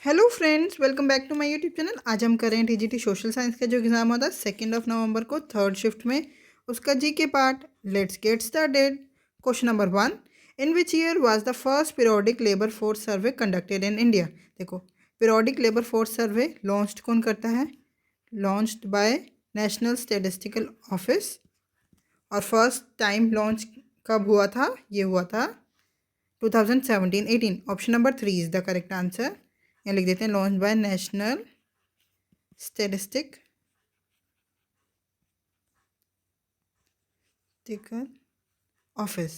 Hello friends, welcome back to my YouTube channel. आज हम कर रहे हैं टीजीटी सोशल साइंस का जो एग्ज़ाम होता है 2 नवंबर को थर्ड शिफ्ट में, उसका GK part. Let's get started. Question number 1, in which year was the first periodic labour force survey conducted in India. देखो, periodic labour force survey launched कौन करता है? Launched by National Statistical Office. और first time launch कब हुआ था? ये हुआ था 2017-18। Option number 3 is the correct answer. यहाँ लिख देते हैं launch by National Statistic Office.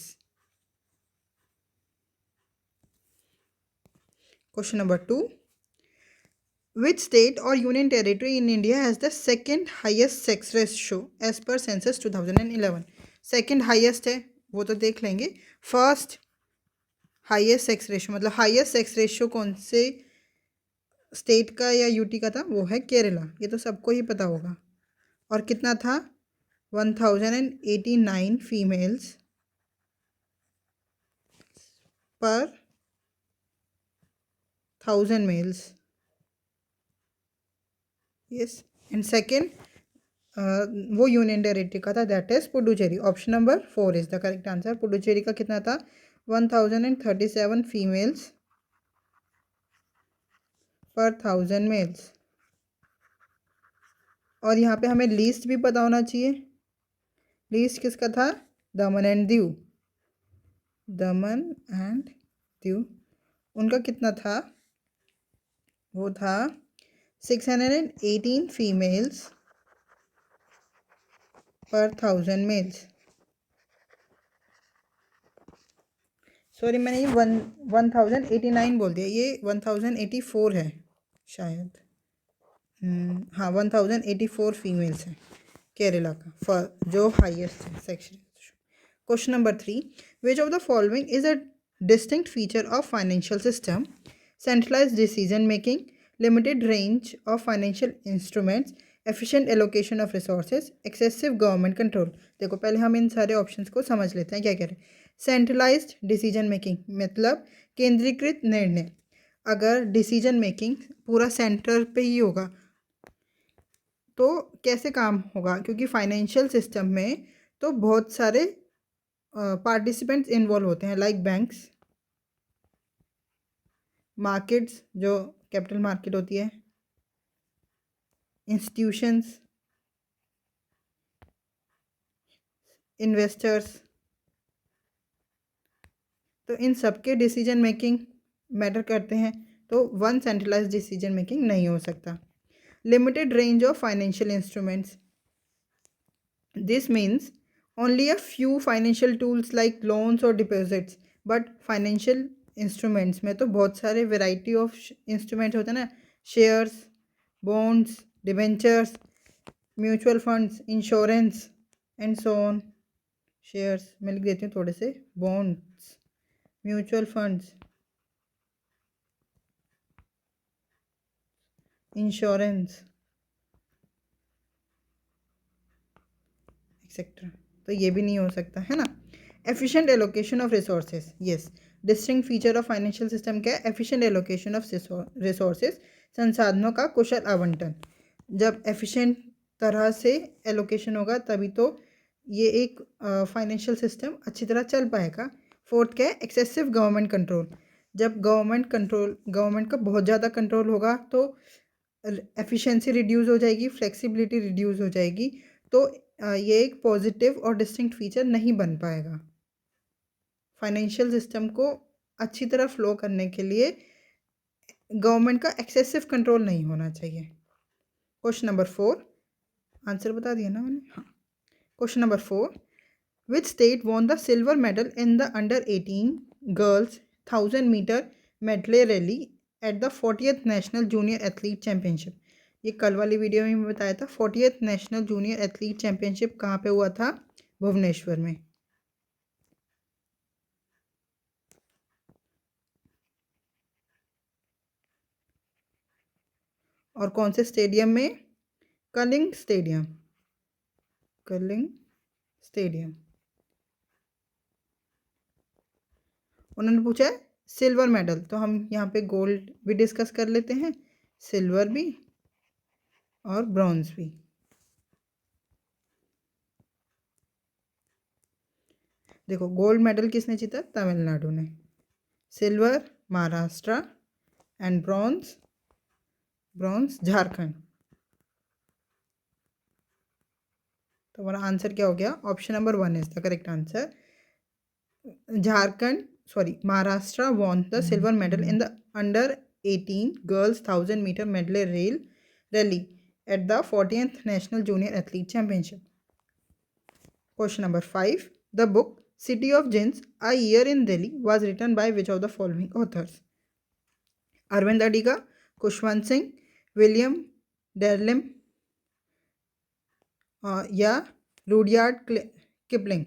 Question number 2, which state और union territory in India has the second highest sex ratio as per census 2011। Second highest है वो तो देख लेंगे। फर्स्ट हाइएस्ट सेक्स रेशियो मतलब हाइएस्ट सेक्स रेशियो कौन से state का या यूटी का था? वो है केरला। ये तो सबको ही पता होगा। और कितना था? 1089 फीमेल्स पर 1000 मेल्स। यस। एंड सेकेंड वो यूनियन टेरिटरी का था, that is Puducherry. Option number 4 is the correct answer. Puducherry का कितना था? 1037 फीमेल्स पर 1000 मेल्स। और यहाँ पे हमें लीस्ट भी पता होना चाहिए। लीस्ट किसका था? दमन and Diu. Daman and Diu उनका कितना था? वो था 618 फीमेल्स पर 1000 मेल्स। सॉरी, मैंने ये 1089 बोल दिया, ये 1084 है शायद। हाँ, 1084 फीमेल्स हैं केरला का फॉर जो हाईएस्ट है section. Question number 3, which of the following is a distinct feature of financial system? Centralised decision making, limited range of financial instruments, efficient allocation of resources, excessive government control. देखो, पहले हम इन सारे options को समझ लेते हैं क्या कह रहे हैं। सेंट्रलाइज्ड डिसीजन मेकिंग मतलब केंद्रीकृत निर्णय। अगर डिसीजन मेकिंग पूरा सेंटर पे ही होगा तो कैसे काम होगा? क्योंकि फाइनेंशियल सिस्टम में तो बहुत सारे पार्टिसिपेंट्स इन्वॉल्व होते हैं, लाइक बैंक्स, मार्केट्स जो कैपिटल मार्केट होती है, इंस्टीट्यूशंस, इन्वेस्टर्स। तो इन सब के डिसीजन मेकिंग मैटर करते हैं, तो वन सेंट्रलाइज्ड डिसीजन मेकिंग नहीं हो सकता। Limited range of financial instruments, this means only a few financial tools like loans or deposits, but financial instruments में तो बहुत सारे variety of instruments होते हैं ना, shares, bonds, debentures, mutual funds, insurance and so on। shares मैं लिख देती हूँ थोड़े से, bonds, mutual funds, insurance etcetera. तो ये भी नहीं हो सकता है ना। Efficient allocation of resources, yes. Distinct feature of financial system क्या है? एफिशिएंट एलोकेशन ऑफ रिसोर्सेज, संसाधनों का कुशल आवंटन। जब एफिशिएंट तरह से एलोकेशन होगा तभी तो ये एक फाइनेंशियल सिस्टम अच्छी तरह चल पाएगा। फोर्थ क्या है? Excessive government control. जब गवर्नमेंट का बहुत ज़्यादा कंट्रोल होगा तो एफिशिएंसी रिड्यूस हो जाएगी, फ्लेक्सिबिलिटी रिड्यूस हो जाएगी। तो ये एक पॉजिटिव और डिस्टिंक्ट फीचर नहीं बन पाएगा। फाइनेंशियल सिस्टम को अच्छी तरह फ्लो करने के लिए गवर्नमेंट का एक्सेसिव कंट्रोल नहीं होना चाहिए। क्वेश्चन नंबर 4, आंसर बता दिया ना मैंने? हाँ। Question number 4, which state won the silver medal in the under 18 girls 1000 metre medley relay at the 40th national junior athlete championship? ये कल वाली वीडियो में बताया था। 40th national junior athlete championship कहाँ पे हुआ था? भुवनेश्वर में। और कौन से स्टेडियम में? कलिंग स्टेडियम। कलिंग स्टेडियम। उन्होंने पूछा है सिल्वर मेडल, तो हम यहाँ पे गोल्ड भी डिस्कस कर लेते हैं, सिल्वर भी और ब्रॉन्ज भी। देखो गोल्ड मेडल किसने जीता, तमिलनाडु ने, silver Maharashtra and bronze Jharkhand. तो हमारा आंसर क्या हो गया, option number 1 is the correct answer. Jharkhand sorry Maharashtra won the silver medal in the under 18 girls 1000 meter medley rally at the 40th National Junior Athlete Championship. Question number 5. The book City of Jinns, A Year in Delhi was written by which of the following authors? Aravind Adiga, Khushwant Singh, William Dalrymple या Rudyard Kipling.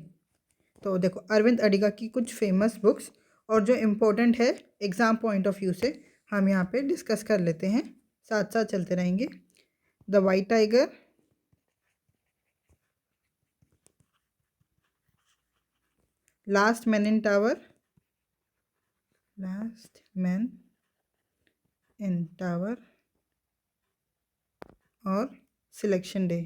तो देखो अरविंद अडिगा की कुछ famous books और जो important है exam point of view से हम यहाँ पे डिस्कस कर लेते हैं, साथ साथ चलते रहेंगे। The White Tiger, Last Man in Tower, और Selection Day.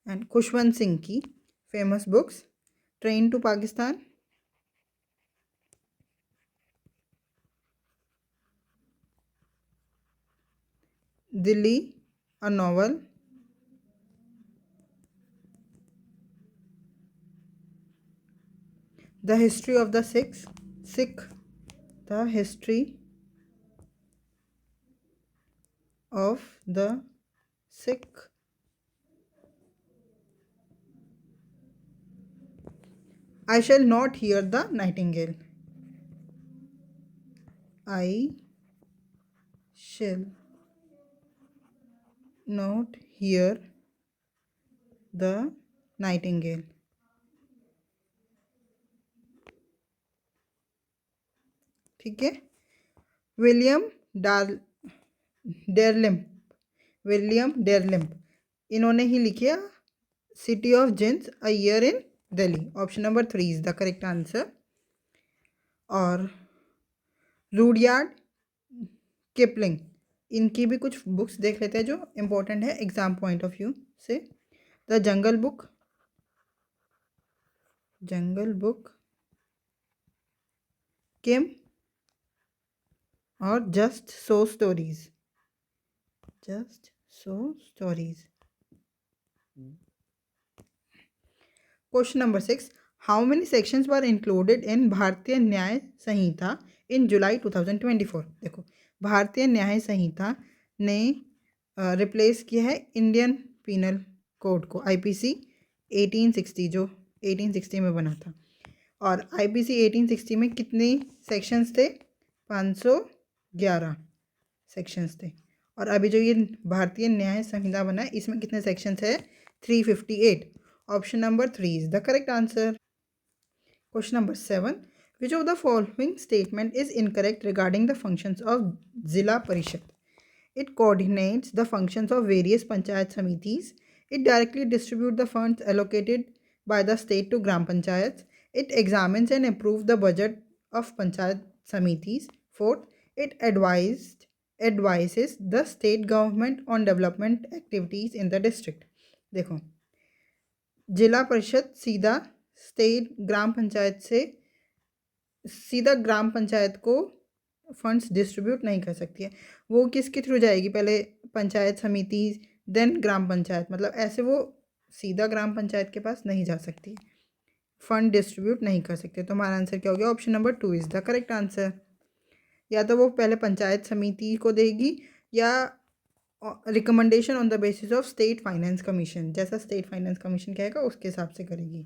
And Khushwant Singh की famous books Train to Pakistan, Delhi a novel, the History of the Sikh, the History of the Sikh, I shall not hear the nightingale, I shall not hear the nightingale। ठीक है। William डेरलिम्प इन्होंने ही लिखा city of jeans a year in Delhi. Option number 3 is the correct answer. और Rudyard Kipling, इनकी भी कुछ books देख लेते हैं जो इम्पोर्टेंट है एग्जाम पॉइंट ऑफ व्यू से। द जंगल बुक, किम और just so stories. Question number 6, how many sections were included in भारतीय न्याय संहिता इन जुलाई 2024? देखो भारतीय न्याय संहिता ने रिप्लेस किया है इंडियन पीनल कोड को, आईपीसी 1860 जो 1860 में बना था। और आईपीसी 1860 में कितने सेक्शंस थे, 511 सेक्शंस थे। और अभी जो ये भारतीय न्याय संहिता बना है इसमें कितने सेक्शंस है, 358। Option number 3 is the correct answer. Question number 7, which of the following statement is incorrect regarding the functions of जिला परिषद? It coordinates the functions of various panchayat samitis. It directly distributes the funds allocated by the state to gram panchayats. It examines and approves the budget of panchayat samitis. Fourth, it advises the state government on development activities in the district. देखो जिला परिषद सीधा state ग्राम पंचायत से सीधा ग्राम पंचायत को funds distribute नहीं कर सकती है, वो किसके थ्रू जाएगी, पहले पंचायत समिति देन ग्राम पंचायत, मतलब ऐसे वो सीधा ग्राम पंचायत के पास नहीं जा सकती, फंड डिस्ट्रीब्यूट नहीं कर सकते। तो हमारा आंसर क्या हो गया, option number 2 is the correct answer. या तो वो पहले पंचायत समिति को देगी या recommendation on the basis of state finance commission, जैसा स्टेट फाइनेंस कमीशन कहेगा उसके हिसाब से करेगी।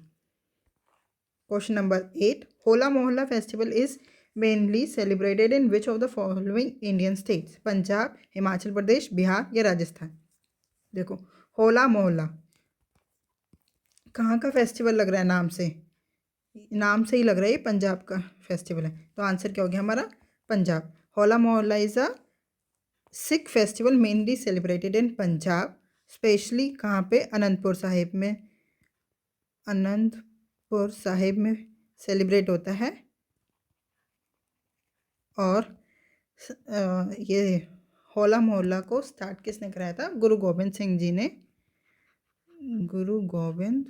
Question number 8, Hola Mohalla festival is mainly celebrated in which of the following Indian states? Punjab, Himachal Pradesh, Bihar या राजस्थान? देखो होला मोहल्ला कहाँ का फेस्टिवल लग रहा है, नाम से ही लग रहा है ये पंजाब का फेस्टिवल है। तो आंसर क्या हो गया हमारा, पंजाब। होला मोहल्ला is a Sikh festival mainly celebrated in Punjab, specially कहाँ पे, अनंतपुर साहिब में। पुर साहिब में सेलिब्रेट होता है। और ये होला मोहल्ला को स्टार्ट किसने कराया था? गुरु गोबिंद सिंह जी ने। गुरु गोबिंद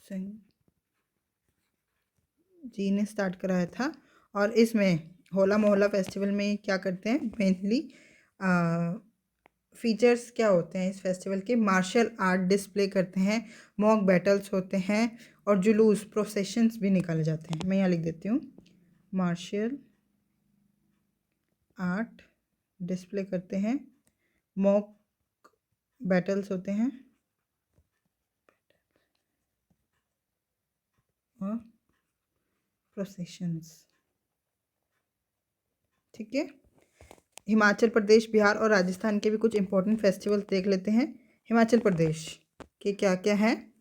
सिंह जी ने स्टार्ट कराया था। और इसमें होला मोहल्ला फेस्टिवल में क्या करते हैं मेनली? फीचर्स क्या होते हैं इस फेस्टिवल के? मार्शल आर्ट डिस्प्ले करते हैं, मॉक बैटल्स होते हैं और जुलूस प्रोसेशंस भी निकाले जाते हैं। मैं यहाँ लिख देती हूँ, मार्शल आर्ट डिस्प्ले करते हैं, मॉक बैटल्स होते हैं और प्रोसेशंस। ठीक है। हिमाचल प्रदेश, बिहार और राजस्थान के भी कुछ इंपॉर्टेंट फेस्टिवल देख लेते हैं। हिमाचल प्रदेश के क्या क्या हैं?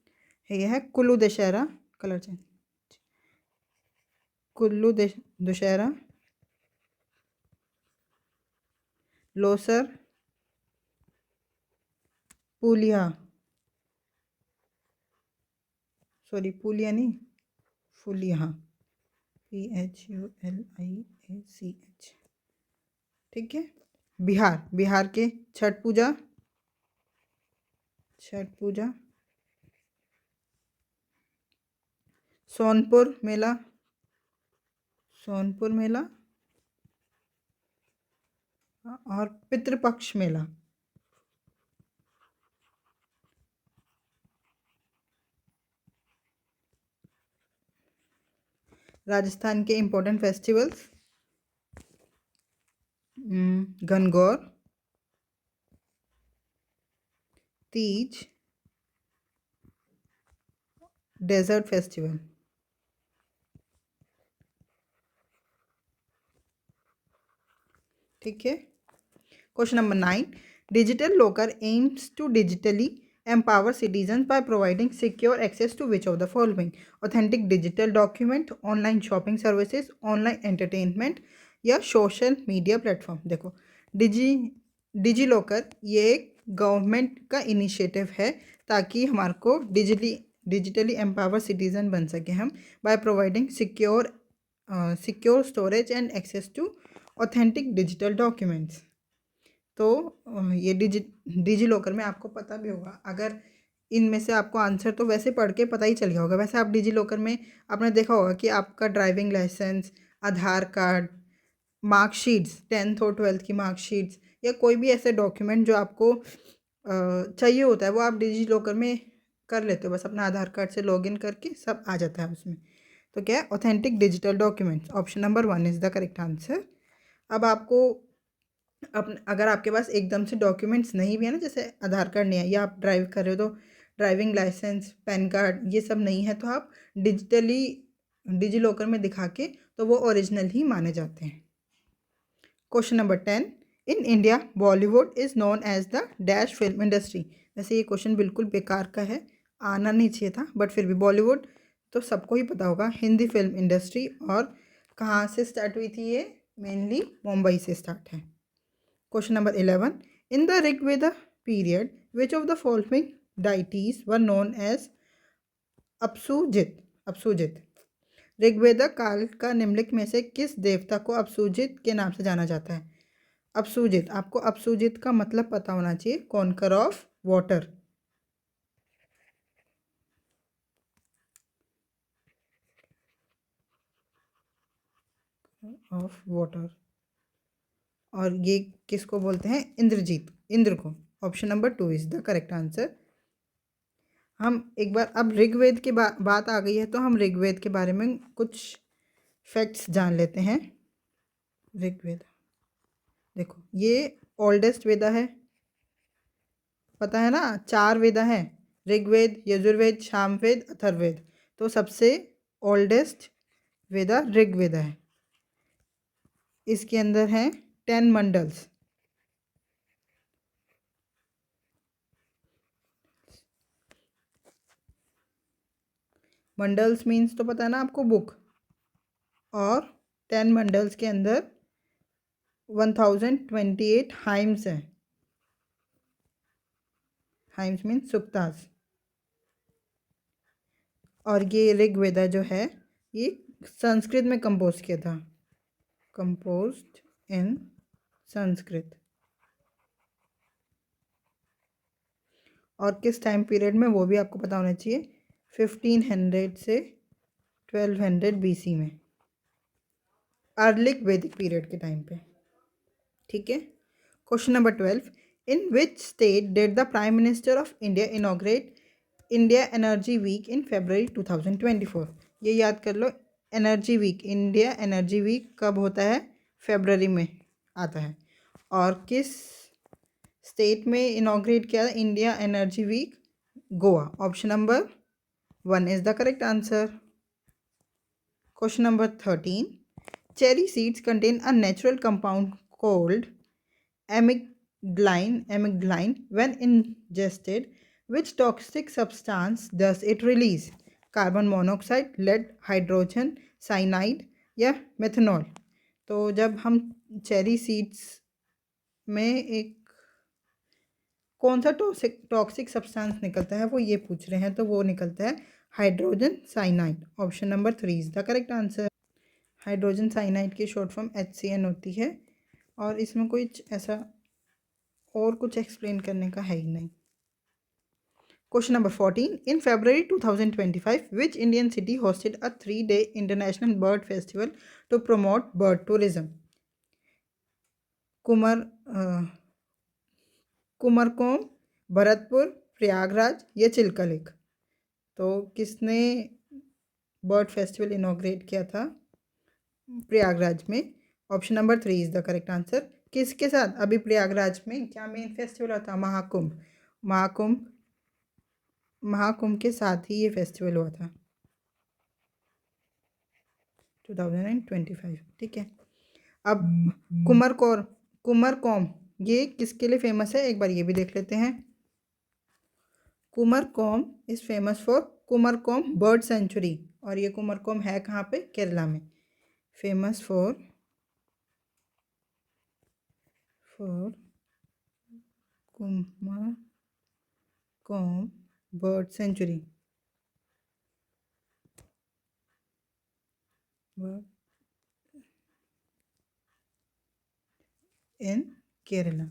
यह है कुल्लू दशहरा, कलर चेंज, कुल्लू दशहरा, लोसर, पुलिया, सॉरी पुलिया नहीं, फुलिया, PHULIACH। ठीक है। बिहार, बिहार के छठ पूजा, छठ पूजा, सोनपुर मेला, सोनपुर मेला और पितृपक्ष मेला। राजस्थान के important festivals, Gangaur, Teej, desert festival. ठीक है। Question number 9, digital locker aims to digitally empower citizens by providing secure access to which of the following? Authentic digital document, online shopping services, online entertainment या social media platform. देखो, digi locker ये एक government का initiative है ताकि हमारे को digitally empower citizen बन सके हम, by providing secure storage and access to authentic digital documents. तो ये डिजी लॉकर में आपको पता भी होगा, अगर इनमें से आपको आंसर तो वैसे पढ़ के पता ही चल गया होगा। वैसे आप डिजी लॉकर में आपने देखा होगा कि आपका ड्राइविंग लाइसेंस, आधार कार्ड, मार्कशीट्स, 10th और 12th की मार्कशीट्स या कोई भी ऐसे डॉक्यूमेंट जो आपको चाहिए होता है वो आप डिजी लॉकर में कर लेते हो। बस अपना आधार कार्ड से लॉगिन करके सब आ जाता है उसमें। तो क्या है? Authentic digital documents. Option number 1 is the correct answer. अब आपको अगर आपके पास एकदम से डॉक्यूमेंट्स नहीं भी है ना, जैसे आधार कार्ड नहीं है या आप ड्राइव कर रहे हो तो ड्राइविंग लाइसेंस, पैन कार्ड ये सब नहीं है, तो आप डिजी लॉकर में दिखा के तो वो ओरिजिनल ही माने जाते हैं। Question number 10, in India Bollywood is known as the dash film industry. वैसे ये क्वेश्चन बिल्कुल बेकार का है, आना नहीं चाहिए था, बट फिर भी बॉलीवुड तो सबको ही पता होगा, हिंदी फिल्म इंडस्ट्री। और कहाँ से स्टार्ट हुई थी ये? मेनली मुंबई से स्टार्ट है। Question number 11. In the Rigveda period, which of the following deities were known as अपसुजित? अपसुजित। Rigveda काल का निम्नलिखित में से किस देवता को अपसुजित के नाम से जाना जाता है? अपसुजित, आपको अपसुजित का मतलब पता होना चाहिए, conquer of water. Of water. और ये किसको बोलते हैं? इंद्रजीत, इंद्र को। Option number 2 is the correct answer. हम एक बार, अब ऋग्वेद की बात आ गई है तो हम ऋग्वेद के बारे में कुछ फैक्ट्स जान लेते हैं। ऋग्वेद, देखो ये ओल्डेस्ट वेदा है, पता है ना, 4 वेदा हैं, ऋग्वेद, यजुर्वेद, सामवेद, अथर्ववेद। तो सबसे ओल्डेस्ट वेदा ऋग्वेदा है। इसके अंदर हैं 10 मंडल्स। मंडल्स मीन्स तो पता है ना आपको, बुक। और 10 मंडल्स के अंदर 1028 हाइम्स हैं। हाइम्स मीन्स सुक्तास। और ये ऋग्वेदा जो है ये संस्कृत में कंपोज किया था, कंपोज्ड इन संस्कृत। और किस टाइम पीरियड में, वो भी आपको पता होना चाहिए, 1500 से 1200 BC में, अर्लिक वैदिक पीरियड के टाइम पे। ठीक है। Question number 12, in which state did the prime minister of India inaugurate India Energy Week in February 2024? ये याद कर लो, energy week, India Energy Week कब होता है? फरवरी में आता है। और किस स्टेट में इनॉग्रेट किया India Energy Week? Goa. Option number 1 is the correct answer. Question number 13, cherry seeds contain a natural compound called amygdalin. When ingested, which toxic substance does it release? Carbon monoxide, lead, hydrogen cyanide या methanol? तो जब हम cherry seeds में एक कौन सा toxic substance निकलता है वो ये पूछ रहे हैं, तो वो निकलता है hydrogen cyanide. Option number 3 is the correct answer. Hydrogen cyanide की शॉर्ट फॉर्म HCN होती है, और इसमें कोई ऐसा और कुछ एक्सप्लेन करने का है ही नहीं। Question number 14, in February 2025 which Indian city hosted a 3-day international bird festival to promote bird tourism? Kumarakom, Bharatpur, Prayagraj या चिल्का लेक? तो किसने बर्ड फेस्टिवल इनॉग्रेट किया था? प्रयागराज में। Option number 3 is the correct answer. किसके साथ? अभी प्रयागराज में क्या मेन फेस्टिवल होता है? महाकुंभ। महाकुंभ के साथ ही ये फेस्टिवल हुआ था 2025। ठीक है। अब कुमरकोम ये किसके लिए फेमस है, एक बार ये भी देख लेते हैं। Kumarakom is famous for Kumarakom bird sanctuary, और ये कुमरकोम है कहाँ पे? केरला में। Famous for Kumarakom bird sanctuary. In Kerala.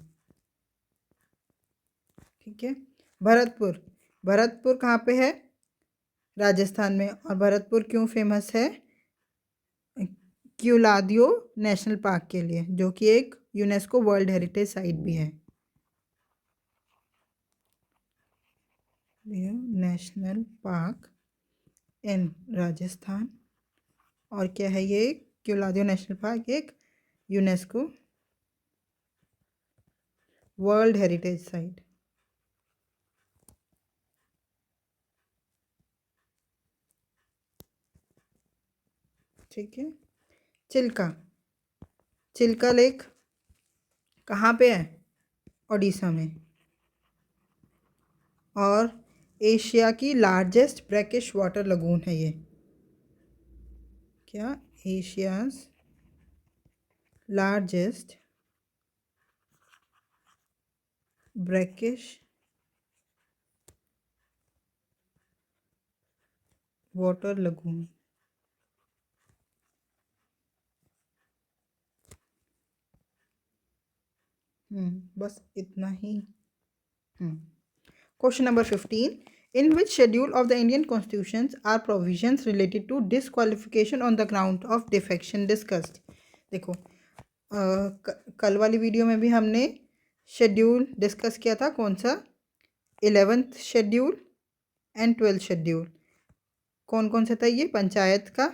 ठीक है। भरतपुर कहाँ पे है? राजस्थान में। और भरतपुर क्यों फेमस है? क्यूलादियो नेशनल पार्क के लिए, जो कि एक यूनेस्को वर्ल्ड हेरिटेज साइट भी है। नेशनल पार्क इन राजस्थान। और क्या है ये? क्यूलादियो नेशनल पार्क एक यूनेस्को वर्ल्ड हेरिटेज साइट। ठीक है। चिल्का लेक कहाँ पे है? ओडिशा में। और एशिया की लार्जेस्ट ब्रैकिश वाटर लगून है ये। क्या? Asia's largest brackish water lagoon. बस इतना ही। Question number 15, in which schedule of the Indian constitution are provisions related to disqualification on the ground of defection discussed? देखो, कल वाली वीडियो में भी हमने शेड्यूल डिस्कस किया था, कौन सा? 11th schedule and 12th schedule. कौन कौन सा था ये? पंचायत का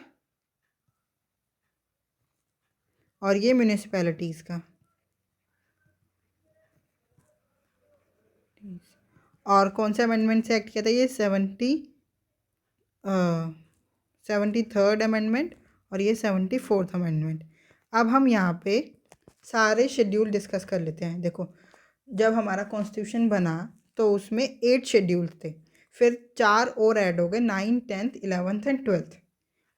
और ये म्यूनिसिपैलिटीज़ का। और कौन सा अमेंडमेंट से एक्ट किया था ये? 73rd अमेंडमेंट और ये 74th अमेंडमेंट। अब हम यहाँ पे सारे शेड्यूल डिस्कस कर लेते हैं। देखो, जब हमारा कॉन्स्टिट्यूशन बना तो उसमें 8 शेड्यूल थे, फिर 4 और ऐड हो गए, 9, 10th, 11th एंड 12th।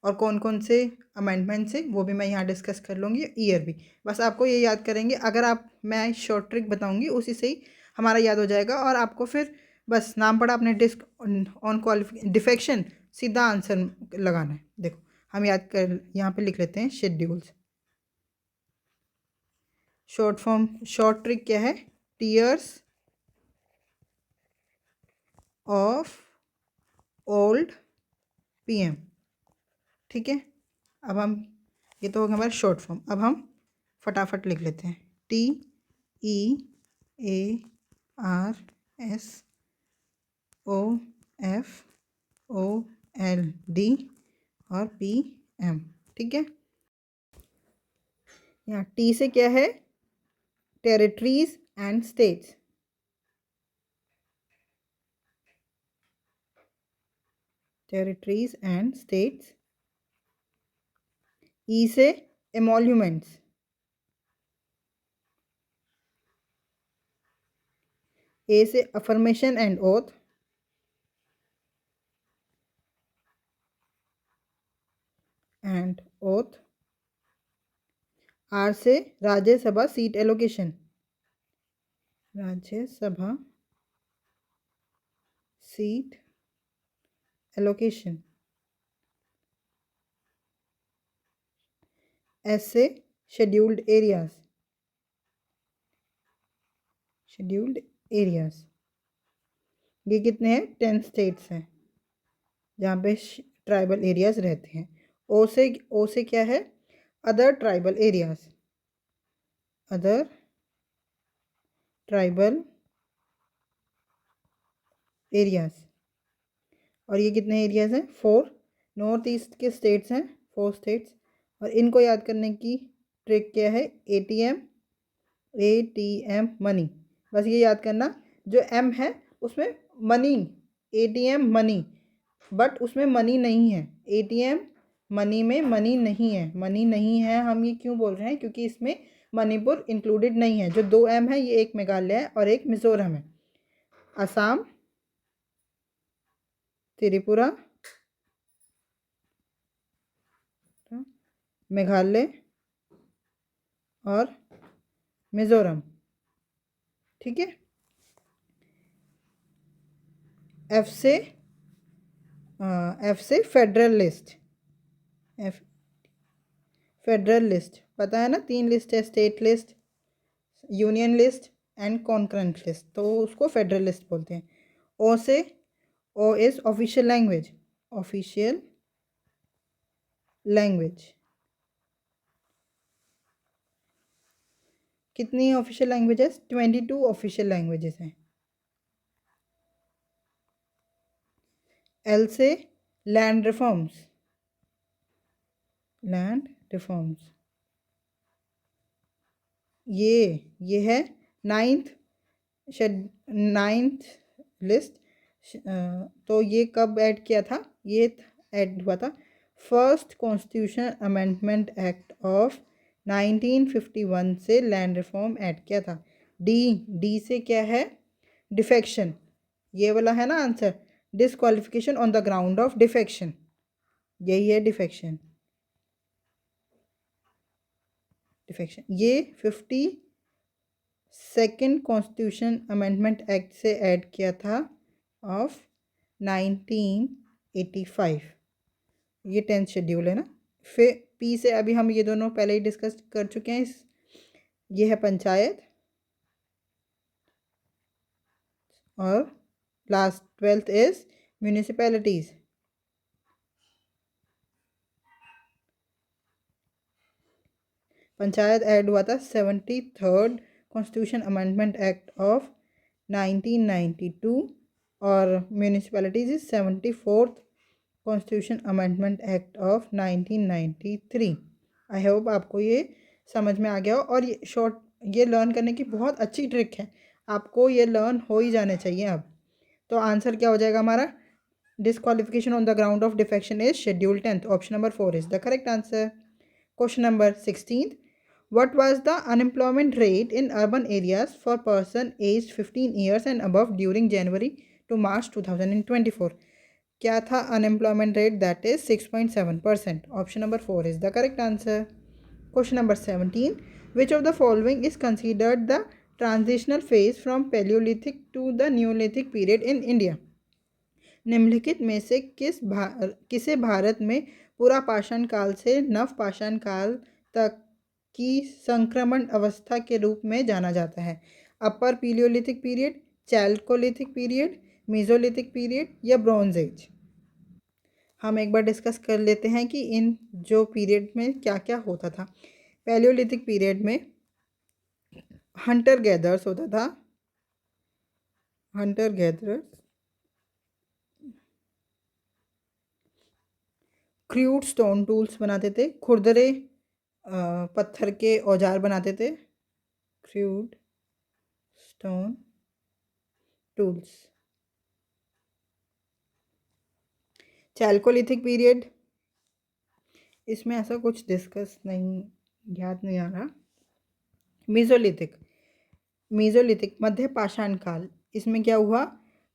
और कौन कौन से अमेंडमेंट से वो भी मैं यहाँ डिस्कस कर लूँगी, ईयर भी। बस आपको ये याद करेंगे, अगर आप, मैं शॉर्ट ट्रिक बताऊँगी उसी से ही हमारा याद हो जाएगा। और आपको फिर बस नाम पढ़ा आपने डिस्क ऑन डिफेक्शन, सीधा आंसर लगाना है। देखो हम याद कर, यहाँ पे लिख लेते हैं schedules. Short form, short trick क्या है? Tears of old PM. ठीक है, अब हम, ये तो हो गया हमारा शॉर्ट फॉर्म। अब हम फटाफट लिख लेते हैं। TEARSOFOLD और PM। ठीक है, यहाँ टी से क्या है? Territories and states. Territories and states. E से एमोल्यूमेंट्स। ए से affirmation and oath. And oath. R से Rajya Sabha seat allocation. Rajya Sabha seat allocation. S से शेड्यूल्ड एरियाज। शेड्यूल्ड एरियाज, ये कितने हैं? 10 स्टेट्स हैं जहाँ पे ट्राइबल एरियाज रहते हैं। ओ से क्या है? Other tribal areas. Other tribal areas. और ये कितने एरियाज हैं? 4। नॉर्थ ईस्ट के स्टेट्स हैं 4 स्टेट्स। और इनको याद करने की ट्रिक क्या है? ATM money. बस ये याद करना, जो M है उसमें मनी, ATM मनी, बट उसमें मनी नहीं है। ATM मनी में मनी नहीं है। मनी नहीं है, हम ये क्यों बोल रहे हैं? क्योंकि इसमें मणिपुर इंक्लूडेड नहीं है। जो 2 M है, ये एक मेघालय है और एक मिजोरम है। असम, त्रिपुरा, मेघालय और मिजोरम। ठीक है, एफ से फेडरल लिस्ट। फेडरल लिस्ट पता है ना? 3 लिस्ट है, state list, union list and concurrent list, तो उसको फेडरल लिस्ट बोलते हैं। O is official language. Official language. कितनी ऑफिशियल लैंग्वेजेस? 22 ऑफिशियल लैंग्वेजेस हैं। एल से लैंड रिफॉर्म्स। लैंड रिफॉर्म्स, ये है 9th लिस्ट। तो ये कब ऐड किया था? ये ऐड हुआ था first constitution amendment act of 1951 से लैंड रिफॉर्म ऐड किया था। डी से क्या है? डिफेक्शन। ये वाला है ना answer, disqualification on the ground of defection, यही है डिफेक्शन। डिफेक्शन ये 52nd कॉन्स्टिट्यूशन अमेंडमेंट एक्ट से ऐड किया था ऑफ 1985। ये 10th शेड्यूल है ना। फिर पी से अभी हम ये दोनों पहले ही डिस्कस कर चुके हैं। ये है पंचायत और last 12th is municipalities. Panchayat add हुआ था 73rd constitution amendment act of 1992 और municipalities is 74th constitution amendment act of 1993। I hope आपको ये समझ में आ गया हो। और ये लर्न करने की बहुत अच्छी ट्रिक है, आपको ये लर्न हो ही जाने चाहिए अब। तो आंसर क्या हो जाएगा हमारा? Disqualification on the ground of defection is schedule 10th। Option number 4 is the correct answer. Question number 16. What was the unemployment rate in urban areas for person aged 15 years and above during January to March 2024? क्या था unemployment rate? That is 6.7%. Option number 4 is the correct answer. Question number 17. Which of the following is considered the transitional phase from Paleolithic to the Neolithic period in India? निम्नलिखित में से किसे भारत में पूरा पाषाण काल से नव पाषाण काल तक की संक्रमण अवस्था के रूप में जाना जाता है? Upper palaeolithic period, chalcolithic period, mesolithic period या ब्रॉन्ज एज? हम एक बार डिस्कस कर लेते हैं कि इन जो पीरियड में क्या क्या होता था। पैलियोलिथिक पीरियड में हंटर गैदर्स होता था, Hunter gatherers, crude stone tools बनाते थे, खुरदरे पत्थर के औजार बनाते थे, crude stone tools. Chalcolithic period, इसमें ऐसा कुछ डिस्कस नहीं, याद नहीं आ रहा। मेसोलिथिक, मेसोलिथिक मध्य पाषाण काल, इसमें क्या हुआ?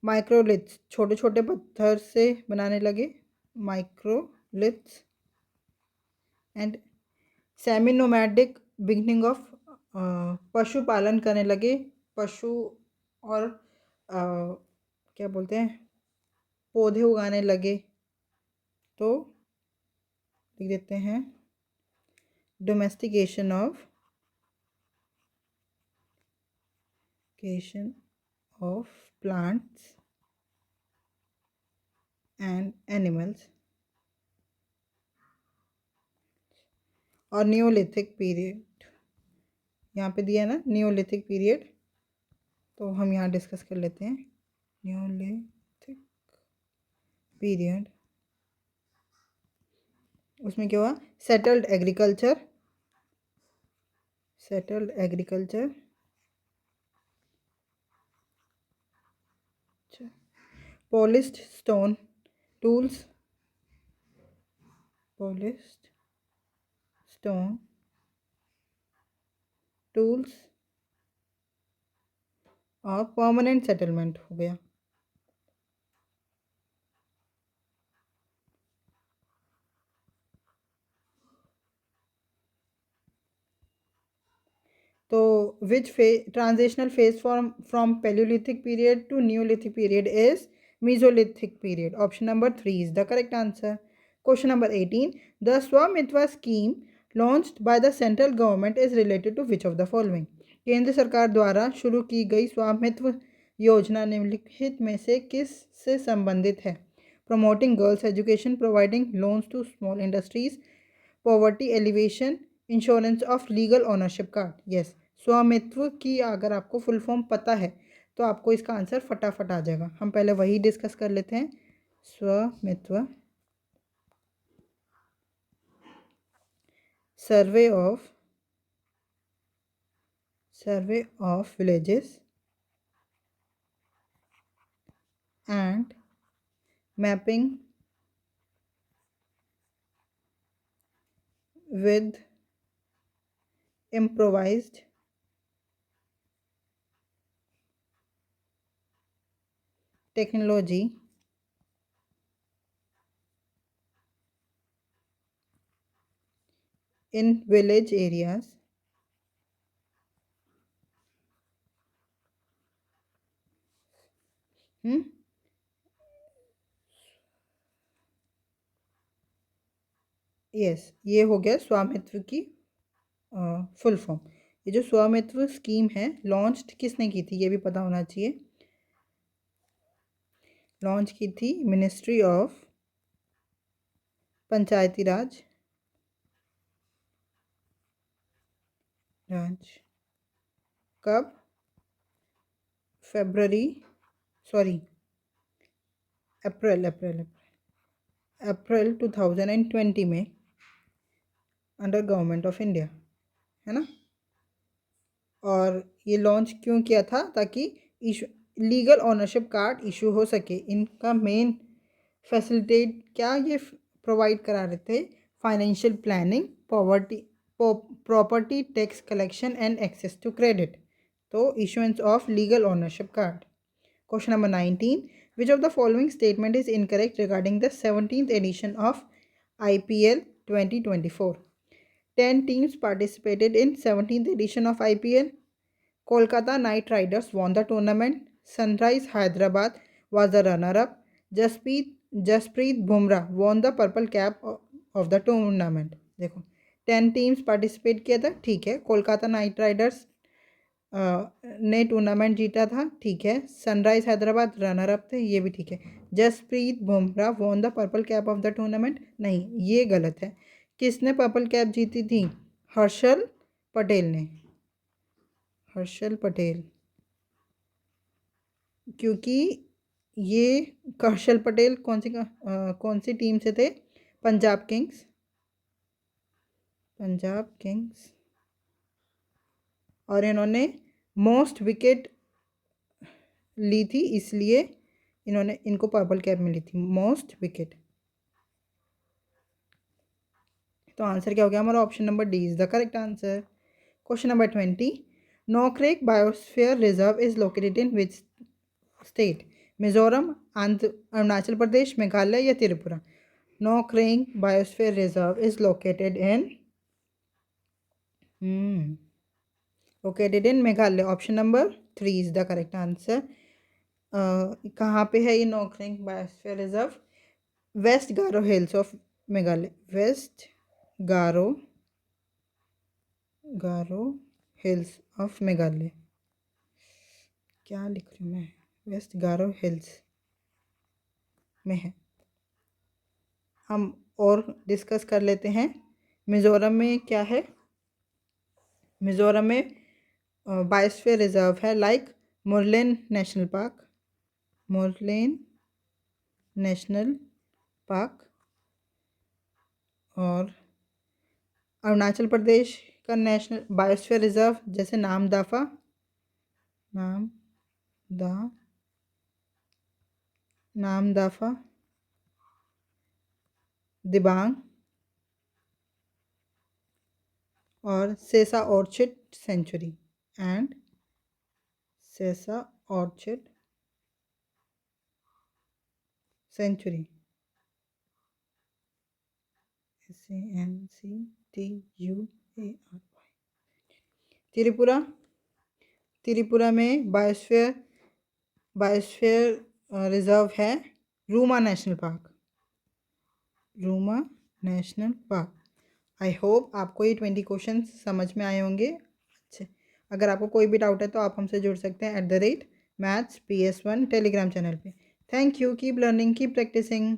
माइक्रोलिथ्स, छोटे छोटे पत्थर से बनाने लगे, microliths. And semi nomadic, beginning of, पशुपालन करने लगे, पशु और क्या बोलते हैं, पौधे उगाने लगे। तो लिख देते हैं domestication of plants and animals. और नियोलिथिक पीरियड यहाँ पे दिया है ना, नियोलिथिक पीरियड, तो हम यहाँ डिस्कस कर लेते हैं। नियोलिथिक पीरियड, उसमें क्या हुआ? Settled agriculture, settled agriculture, polished stone tools, polished stone tools, और परमानेंट सेटलमेंट हो गया। तो which transitional phase from palaeolithic period to neolithic period is Mesolithic period. Option number 3 is the correct answer. Question number 18. The Swamitwa scheme launched by the central government is related to which of the following? केंद्र सरकार द्वारा शुरू की गई स्वामित्व योजना निम्नलिखित में से किस से संबंधित है? Promoting girls education, providing loans to small industries, poverty alleviation, insurance of legal ownership card. Yes, स्वामित्व की अगर आपको फुल फॉर्म पता है तो आपको इसका आंसर फटाफट आ जाएगा। हम पहले वही डिस्कस कर लेते हैं। स्वामित्व, survey of villages and mapping with improvised technology in village areas yes, ये हो गया स्वामित्व की फुल फॉर्म। ये जो स्वामित्व स्कीम है लॉन्च किसने की थी ये भी पता होना चाहिए। लॉन्च की थी मिनिस्ट्री ऑफ पंचायती राज, कब? अप्रैल 2020 में अंडर गवर्नमेंट ऑफ इंडिया, है ना। और ये लॉन्च क्यों किया था? ताकि लीगल ओनरशिप कार्ड इशू हो सके। इनका मेन फैसिलिटेट क्या ये प्रोवाइड करा रहे थे? Financial planning, property tax collection and access to credit. तो issuance of legal ownership card. Question number 19. Which of the following statement is incorrect regarding the 17th edition of IPL 2024? 10 teams participated in 17th edition of IPL. Kolkata Knight Riders won the tournament. Sunrise Hyderabad was the runner-up. Jasprit Bumrah won the purple cap of the tournament. देखो 10 teams participate किया था, ठीक है। Kolkata Knight Riders ने tournament जीता था, ठीक है। सनराइज हैदराबाद रनर अप थे, ये भी ठीक है। Jasprit Bumrah won the purple cap of the tournament, नहीं ये गलत है। किसने पर्पल कैप जीती थी? हर्षल पटेल ने, हर्षल पटेल, क्योंकि ये हर्षल पटेल कौन सी टीम से थे? पंजाब किंग्स, पंजाब किंग्स, और इन्होंने मोस्ट विकेट ली थी, इसलिए इनको पर्पल कैप मिली थी, मोस्ट विकेट। तो आंसर क्या हो गया हमारा? Option number D is the correct answer. Question number 20, Nokrek biosphere reserve is located in which state? Mizoram, Arunachal Pradesh, Meghalaya या Tripura? Nokrek biosphere reserve is located in Meghalaya. Option number 3 is the correct answer. कहाँ पे है ये Nokrek biosphere reserve? West Garo hills of Meghalaya, west Garo hills of Meghalaya. क्या लिख रही हूँ मैं? वेस्ट गारो हिल्स में है। हम और डिस्कस कर लेते हैं। मिजोरम में क्या है? मिजोरम में बायोस्फीयर रिजर्व है, like Murlen national park, Murlen national park, और अरुणाचल प्रदेश का नेशनल बायोस्फीयर रिजर्व जैसे नामदफा, नामदफा, दिबांग और सेसा ऑर्चिड सेंचुरी, एंड सेसा ऑर्चिड सेंचुरी, SANCTUARY। त्रिपुरा में बायोस्फीयर रिजर्व है Ruma national park, Ruma national park. I hope आपको ये 20 क्वेश्चन समझ में आए होंगे। अच्छा, अगर आपको कोई भी डाउट है तो आप हमसे जुड़ सकते हैं @mathsps1 टेलीग्राम चैनल पे। Thank you, keep learning, keep practising.